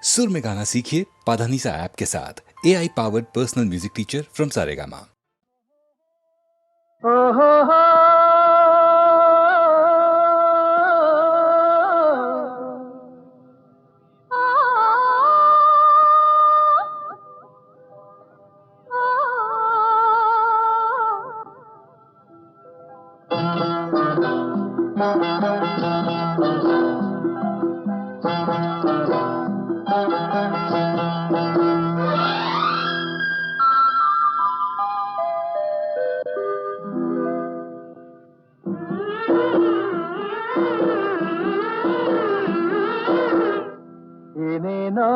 सुर में गाना सीखिए पाधानीसा ऐप के साथ। AI powered personal music teacher from Saregama. ಏನೇನೋ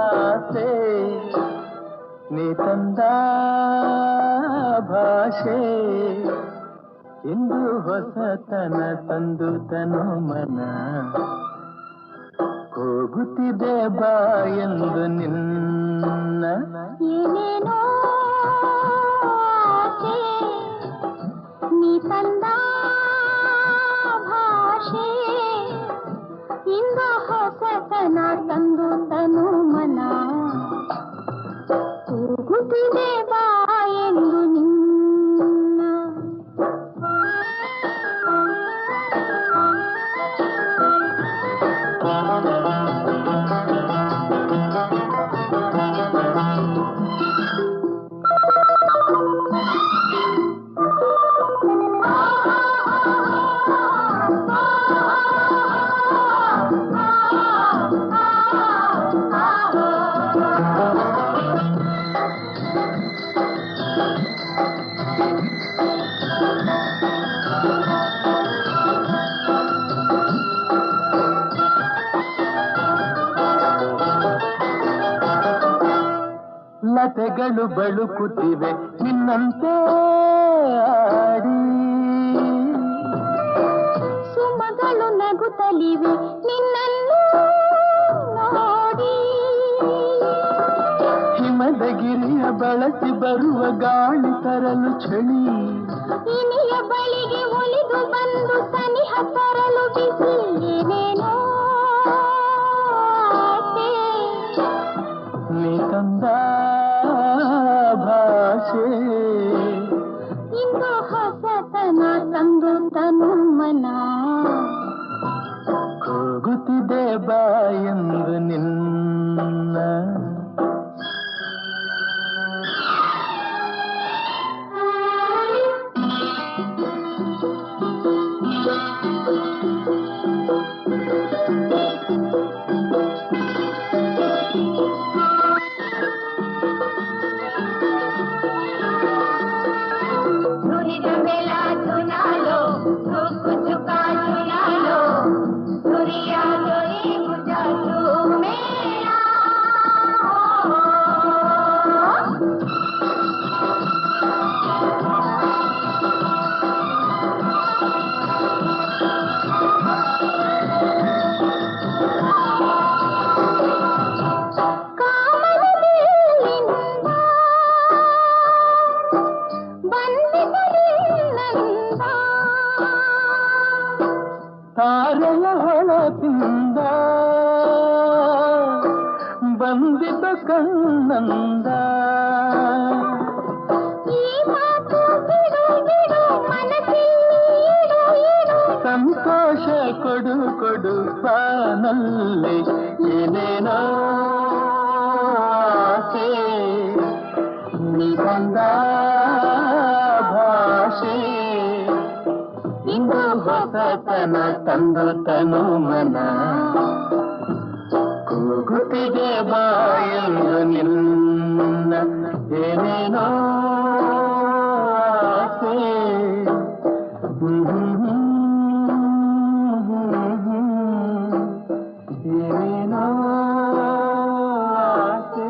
ಆಸೆ ನೀ ತಂದ ಭಾಷೆ ಇಂದು ಹೊಸತನ ತಂದು ತನು ಮನ ಹೋಗುತ್ತಿದೆ ಬಾ ಎಂದು ನಿನ್ನ ಏನೇನೋ ಆಸೆ ನೀ ತಂದ ಭಾಷೆ ಇಂದು ಹೊಸತನ ತಂದು ತನು ಮನ ಹೋಗುತ್ತಿದೆ ಬಾ ಎಂದು ನಿನ್ನ ಲತೆಗಳು ಬಳುಕುತ್ತಿವೆ ನಿನ್ನಂತೆ ಆಡಿ ಸುಮಗಳು ನಗುತ್ತಲಿವೆ ನಿನ್ನನ್ನು ನೋಡಿ ಹಿಮದ ಗಿರಿಯ ಬಳಸಿ ಬರುವ ಗಾಳಿ ತರಲು ಚಳಿ ಇನಿಯ ಬಳಿಗೆ ಒಲಿದು ಬಂದು ಸನಿಹ ತರಲು ಬಿಸಿ ಏನೇನೋ ಆಸೆ ನೀ ತಂದ ಭಾಷೆ ಇಂದು ಹೊಸತನ ತಂದು ತನು ಮನ ಹೋಗುತ್ತಿದೆ ಬಾ ಎಂದು ನಿನ್ನ ತಾರೆಯ ಹೊಳಪಿಂದ ಬಂದಿದ್ದ ಕಣ್ಣಂದ ಈ ಮಾತು ಬಿಡು ಬಿಡು ಮನಸ್ಸಿಲ್ಲಿ ಇಡು ಇಡು ಸಂತೋಷ ಕೊಡು ಕೊಡು ಬಾನಲ್ಲಿ ಏನೇನೋ ಆಸೆ ನೀ ಬಂದ ಭಾಷೆ ಇಂದು ಹೊಸತನ ತಂದು ತನು ಮನ ಕೂಗುತ್ತಿದೆ ಬಾ ಎಂದು ನಿನ್ನ ಏನೇನೋ ಆಸೆ ಏನೇನೋ ಆಸೆ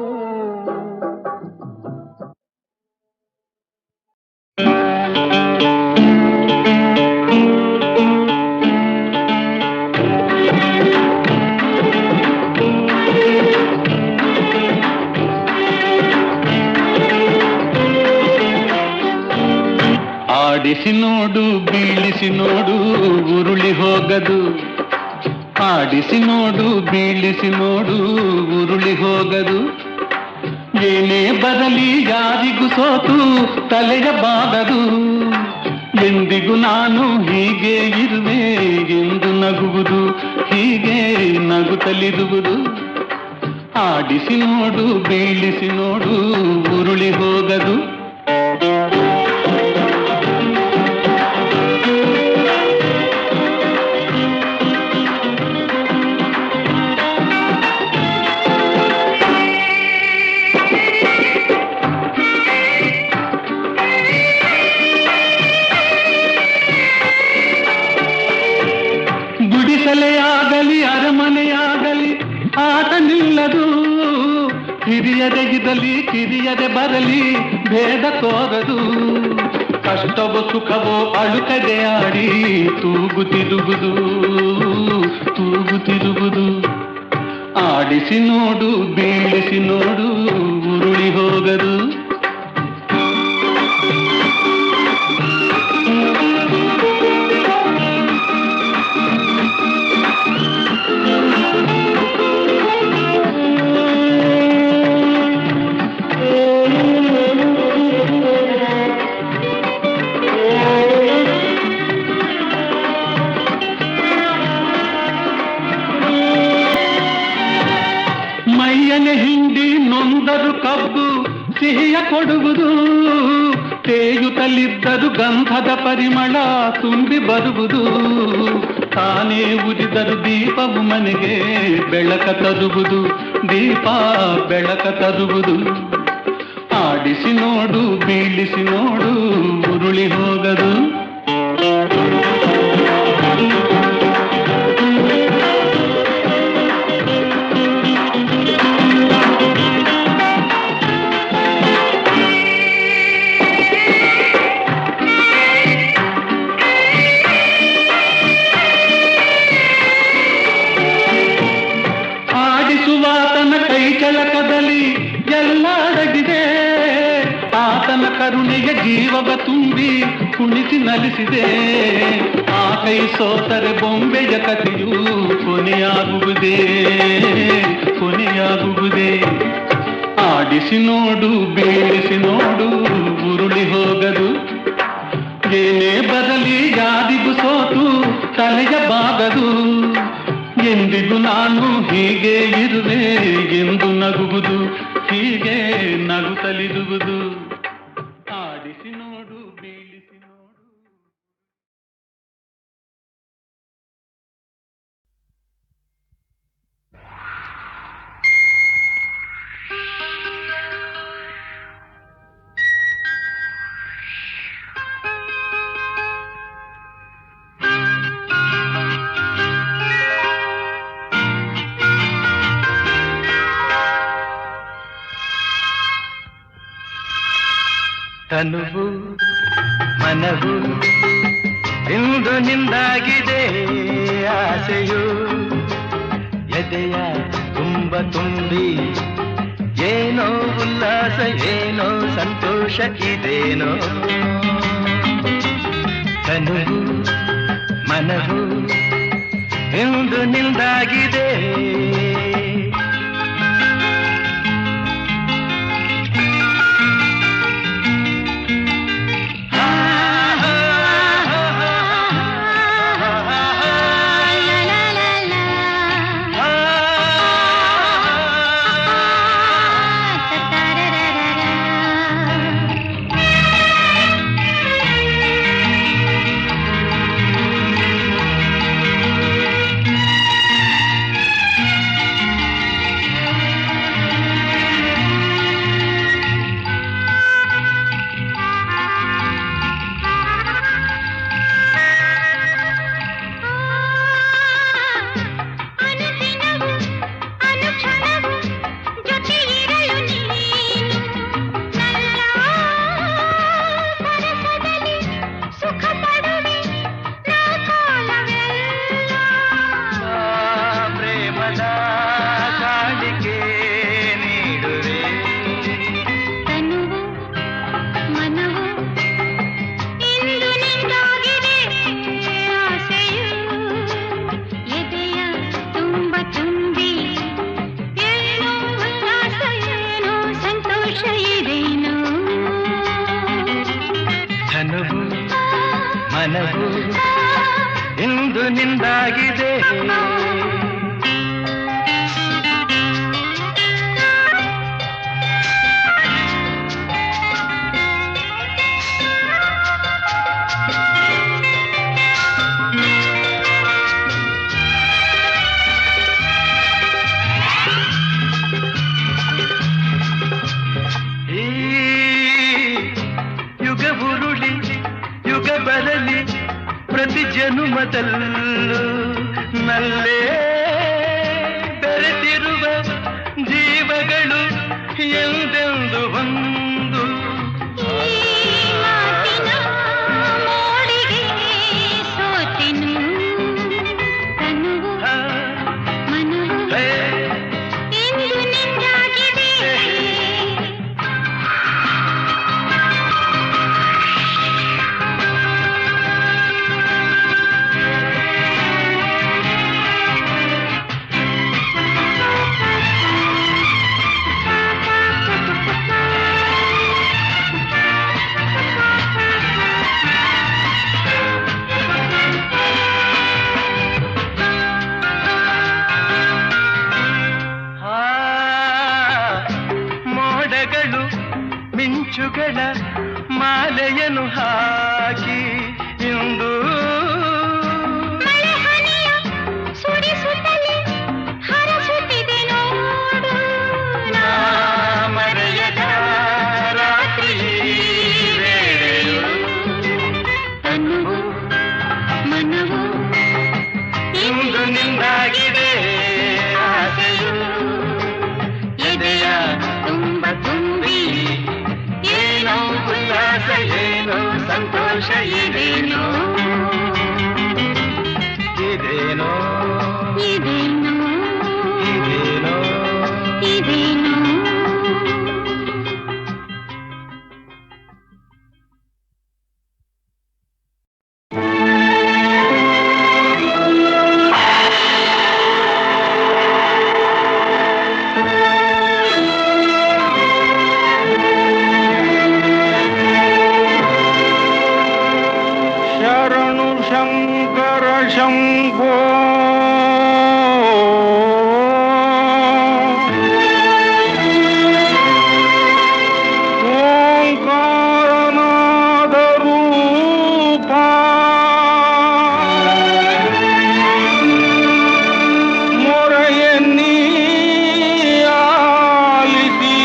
ಆಡಿಸಿ ನೋಡು ಬೀಳಿಸಿ ನೋಡು ಉರುಳಿ ಹೋಗದು ಆಡಿಸಿ ನೋಡು ಬೀಳಿಸಿ ನೋಡು ಉರುಳಿ ಹೋಗದು. ಏನೇ ಬರಲಿ ಯಾರಿಗೂ ಸೋತು ತಲೆಯ ಬಾಗದು. ಎಂದಿಗೂ ನಾನು ಹೀಗೆ ಇರುವೆ ಎಂದು ನಗುವುದು, ಹೀಗೆ ನಗುತ್ತಲಿರುವುದು. ಆಡಿಸಿ ನೋಡು ಬೀಳಿಸಿ ನೋಡು ಉರುಳಿ ಹೋಗದು. ಗುಡಿಸಲೆಯಾಗಲಿ ಅರಮನೆಯಾಗಲಿ ಆಟ ನಿಲ್ಲದು. ಹಿರಿಯದೆ ಇರಲಿ ಕಿರಿಯದೆ ಬರಲಿ ಭೇದ ತೋರದು. ಕಷ್ಟವೋ ಸುಖವೋ ಅಳುಕದೆ ಆಡಿ ತೂಗುತ್ತಿರುವುದು, ತೂಗುತ್ತಿರುವುದು. ಆಡಿಸಿ ನೋಡು ಬೀಳಿಸಿ ನೋಡು ಉರುಳಿ ಹೋಗದು. ಮೈಯನೆ ಹಿಂಡಿ ನೊಂದರು ಕಬ್ಬು ಸಿಹಿಯ ಕೊಡುವುದು. ತೇಯುತ್ತಲಿದ್ದರು ಗಂಧದ ಪರಿಮಳ ತುಂಬಿ ಬರುವುದು. ತಾನೇ ಉರಿದರು ದೀಪವು ಮನೆಗೆ ಬೆಳಕ ತರುವುದು, ದೀಪ ಬೆಳಕ ತರುವುದು. ಆಡಿಸಿ ನೋಡು ಬೀಳಿಸಿ ನೋಡು ಉರುಳಿ ಹೋಗದು. ಆಡಿಸುವಾತನ ಕೈ ಕೆಳಕದಲ್ಲಿ ಎಲ್ಲ ಅಡಗಿದೆ. ಆತನ ಕರುಣೆಯ ಜೀವವ ತುಂಬಿ ಕುಣಿಸಿ ನಲಿಸಿದೆ. ಆ ಕೈ ಸೋತರೆ ಬೊಂಬೆಯ ಕಥೆಯು ಕೊನೆಯಾಗುವುದೇ, ಕೊನೆಯಾಗುವುದೇ. ಆಡಿಸಿ ನೋಡು ಬೀಳಿಸಿ ನೋಡು ಉರುಳಿ ಹೋಗದು. ಏನೇ ಬರಲಿ ಯಾರಿಗೂ ಸೋತು ತಲೆಯ ಬಾಗದು. ಎಂದಿಗೂ ನಾನು ಹೀಗೆ ಇರುವೆ ಎಂದು ನಗುವುದು, ಹೀಗೆ ನಗುತ್ತಲಿರುವುದು. ಆಡಿಸಿ ನೋಡು ಬೀಳಿಸಿ ನೋಡು. ತನುವು ಮನವು ಇಂದು ನಿಂದಾಗಿದೆ. ಆಸೆಯು ಎದೆಯ ತುಂಬ ತುಂಬಿ ಏನೋ ಉಲ್ಲಾಸ ಏನೋ ಸಂತೋಷ ಇದೇನೋ. ತನುವು ಮನವು ಇಂದು ನಿಂದಾಗಿದೆ. ನಿಂದಾಗಿದೆ. ಬರಲಿ ಪ್ರತಿ ಜನುಮದಲ್ಲೂ ನಲ್ಲೇ ಬೆರೆತಿರುವ ಜೀವಗಳು ಎಂದೆಂದು ಒಂದು ಮಿಂಚುಗಳ ಮಾಲೆಯನ್ನು ಹಾಕಿ ಇಂದು ಸುರಿಸುತ್ತಲೇ ಹರಸುತ್ತಿದೆ ನೋಡು ಮರೆಯದ ರಾತ್ರಿ ವೇಳೆಯು ತನುವು ಮನವು ಇಂದು ನಿಂದಾಗಿದೆ ಆಸೆಯು ಎದೆಯ ತುಂಬ ತುಂಬಿ ಏನೋ ಉಲ್ಲಾಸ ಏನೋ ಸಂತೋಷ ಇದೇನೋ ಇದೇನೋ ಇದೇನೋ ಇದೇನೋ ಇದೇನೋ ಶಂಭೋ ಓಂಕಾರನಾದ ರೂಪ ಮೊರೆಯನ್ನೀ ಆಲಿಸಿ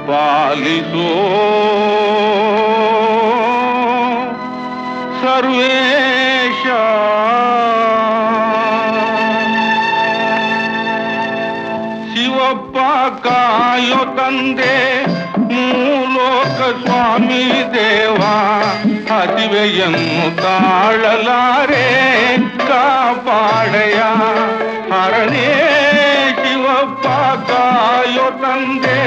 ಪಾಲಿಸೋ ಸರ್ವೇಶ ಶಿವಪ್ಪ ಕಾಯೋ ತಂದೆ ಮೂಲೋಕ ಸ್ವಾಮಿ ದೇವ ಹದಿವೆಯನ್ನು ತಾಳಲಾರೆ ಕಾಪಾಡಯ ಹರನೇ ಶಿವಪ್ಪ ಕಾಯೋ ತಂದೆ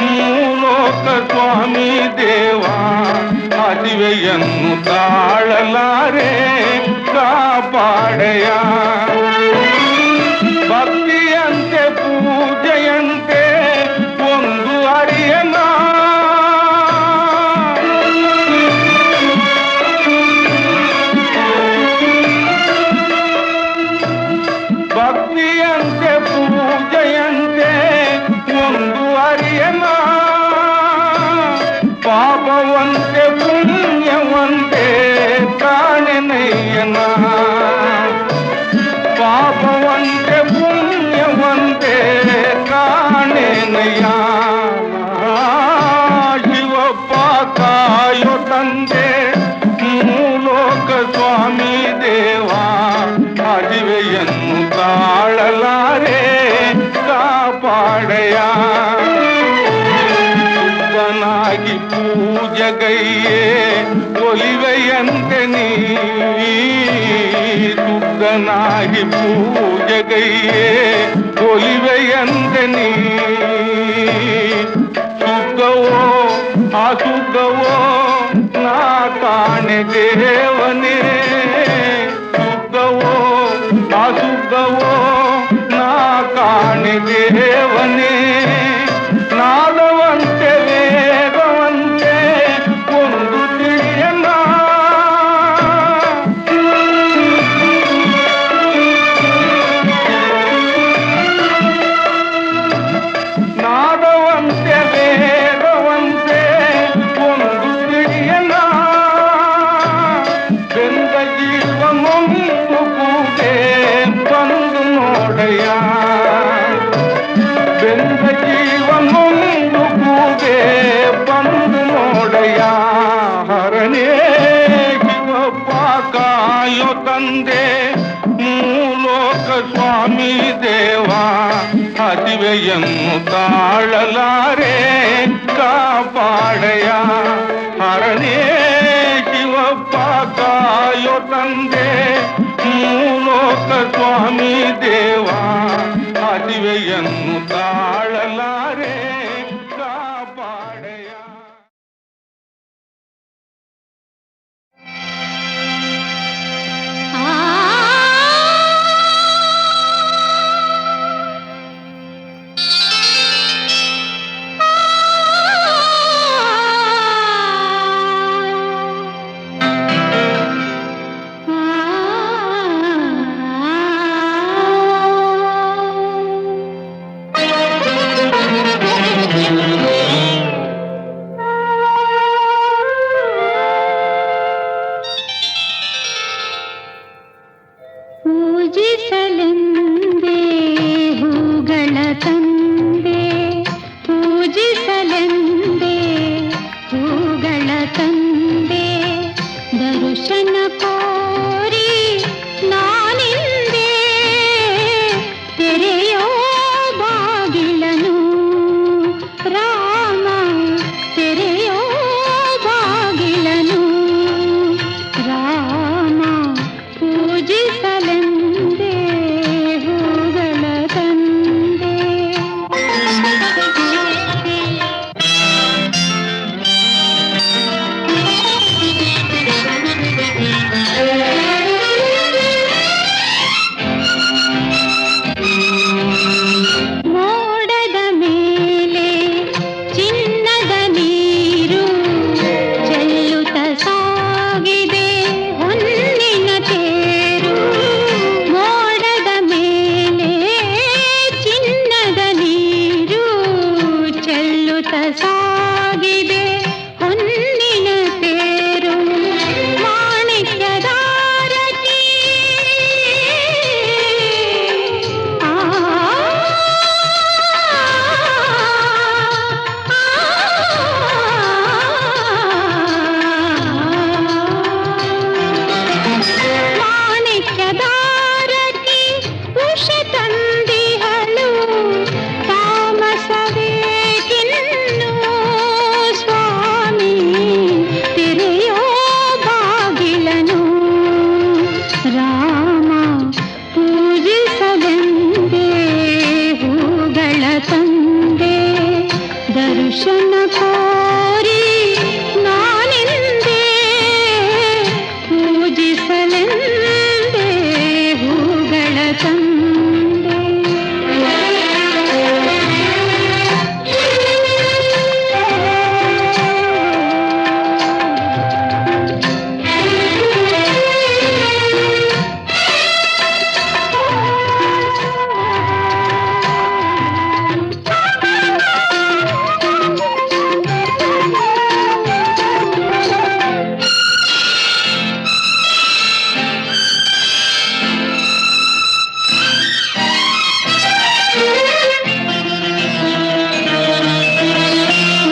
ಮೂಲೋಕ ಸ್ವಾಮಿ ದೇವ ಹದಿವೆಯನ್ನು ತಾಳಲಾರೆ ಕಾಪಾಡಯ ಭಕ್ತಿಯಂತೆ ಪೂಜೆಯಂತೆ ಒಂದು ಅರಿಯನ ಭಕ್ತಿಯಂತೆ ಪೂಜೆಯಂತೆ ಒಂದು ಅರಿಯನ ಪಾಪವಂತೆ ಪುಣ್ಯವಂತೆ ಕಾಣೆನಯ್ಯನ ಪಾಪವಂತೆ ಪುಣ್ಯವಂತೆ ಕಾಣೆನಯ್ಯ ಶಿವಪ್ಪ ಕಾಯೋ ತಂದೆ ಮೂಲೋಕ ಸ್ವಾಮಿ ದೇವ ಅದಿವೆಯನ್ನು ತಾಳಲಾರೆ ಕಾಪಾಡಯ ಶುದ್ಧನಾಗಿ ಪೂಜಗೈಯೇ ಒಲಿವೆಯಂತೆ ನೀ ಶುದ್ಧನಾಗಿ ಪೂಜಗೈಯೇ ಒಲಿವೆಯಂತೆ ನೀ ಶುದ್ಧವೋ ಅಶುದ್ಧವೋ ನಾ ಕಾಣೆ ದೇವನೇ ಶುದ್ಧವೋ ಅಶುದ್ಧವೋ ನಾ ಕಾಣೆ ದೇವನೇ ನಾದವಂತೆ ವೇದವಂತೆ ಒಂದು ತಿಳಿಯ ತಂದೆ ಮೂಲೋಕ ಸ್ವಾಮಿ ದೇವಾ ಅದಿವೆಯನ್ನು ತಾಳಲಾರೆ ಕಾಪಾಡಯ ಹರನೇ ಶಿವಪ್ಪ ಕಾಯೋ ತಂದೆ ಮೂಲೋಕ ಸ್ವಾಮಿ ದೇವಾ ಅದಿವೆಯನ್ನು ತಾಳಲಾರೆ ಕಾಪಾಡಯ. ಪೂಜಿಸಲೆಂದೇ ಹೂಗಳ ತಂದೆ, ಪೂಜಿಸಲೆಂದೇ ಹೂಗಳ ತಂದೆ, ದರ್ಶನ ಕೋರಿ ನಾನಿಂದೆ ತೆರೆಯೋ ಬಾಗಿಲನು ರಾಮ, ತೆರೆಯೋ ಬಾಗಿಲನು ರಾಮ, ಪೂಜಿಸಲೆಂದೇ ಹೂಗಳ ತಂದೆ. ಮೋಡದ ಮೇಲೆ ಚಿನ್ನದ ನೀರು ಚೆಲ್ಲುತ್ತ ಸಾಗಿದೆ ಹೊನ್ನಿನ ತೇರು, ಮೋಡದ ಮೇಲೆ ಚಿನ್ನದ ನೀರು ಚೆಲ್ಲುತ್ತ ಸಾಗಿದೆ ಹೊನ್ನಿನ ತೇರು, ಮಾಣಿಕ್ಯದಾರತಿ ಮಾಣಿಕ್ಯದಾರತಿ ಉಷ ತಂದಿಹಳು ತಾಮಸವೇಕಿನ್ನು ಸ್ವಾಮಿ, ತೆರೆಯೋ ಬಾಗಿಲನು ರಾಮ, ಪೂಜಿಸಲೆಂದೇ ಹೂಗಳ ತಂದೆ, ದರ್ಶನ ಕೋರಿ ನಾನಿಂದೆ ಪೂಜಿಸಲೆಂದೇ ಹೂಗಳ ತಂದೆ.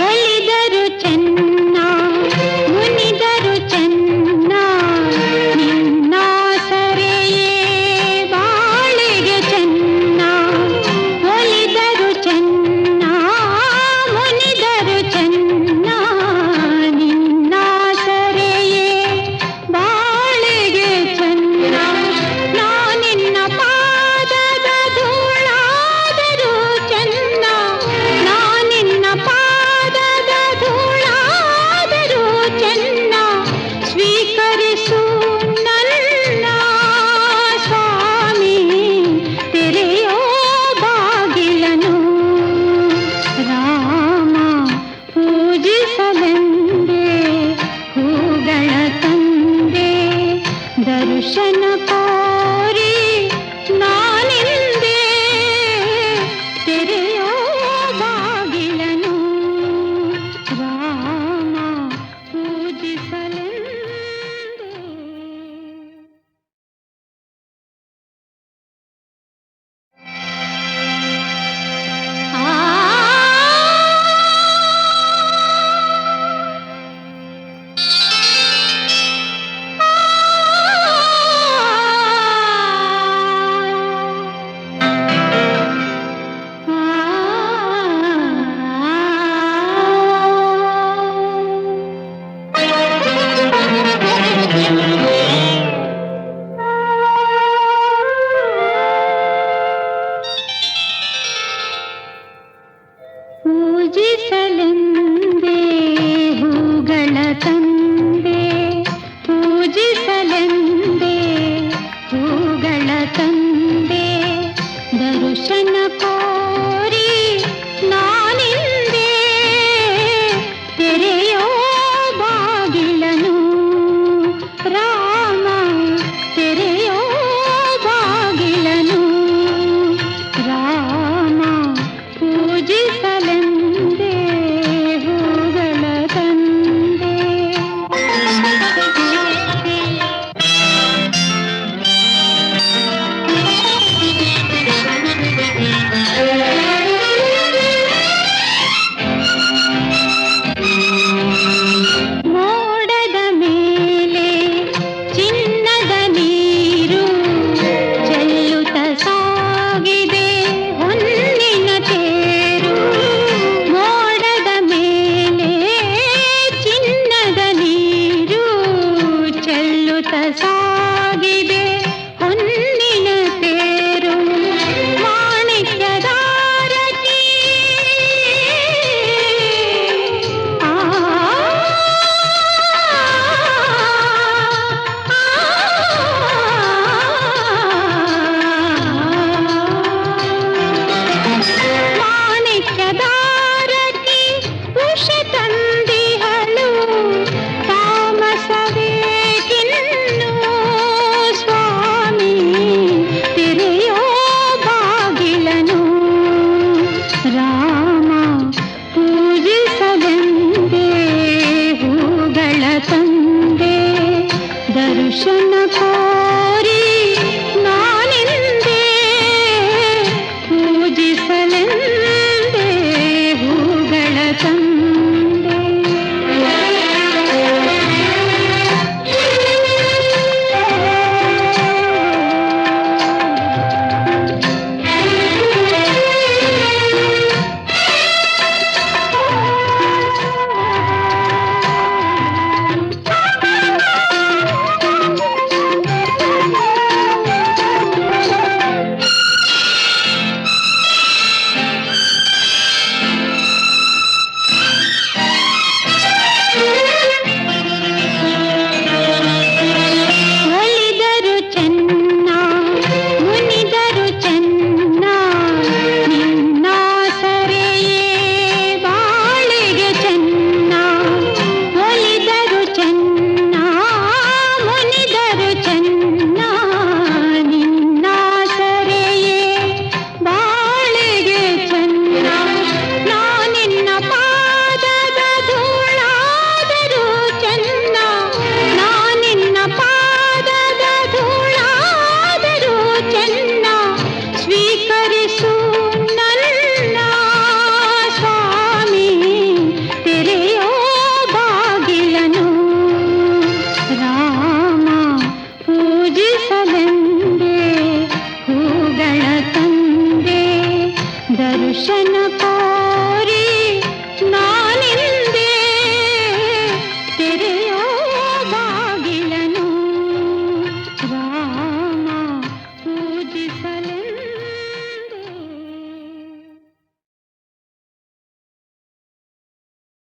ಒಲಿದರು ಚೆನ್ನ ಮುನಿದರು ಚೆನ್ನ, ನಿನ್ನ ಸರೆಯೇ ಬಾಳಿಗೆ ಚೆನ್ನ, ಒಲಿದರು ಚೆನ್ನ ಮುನಿದರು ಚೆನ್ನ, ನಿನ್ನ ಸರೆಯೇ ಬಾಳಿಗೆ ಚೆನ್ನ, ನಾನಿನ್ನ ಪಾದದ ಧೂಳಾದರೂ ಚೆನ್ನ, ನಾನಿನ್ನ ಪಾದದ ಧೂಳಾದರೂ ಚೆನ್ನ, ಸ್ವೀಕರಿಸು ನನ್ನ ಸ್ವಾಮಿ, ತೆರೆಯೋ ಬಾಗಿಲನು ರಾಮ, ಪೂಜಿಸಲೆಂದೇ ಹೂಗಳ ತಂದೆ, ದರ್ಶನ ಕೋರಿ ನಾ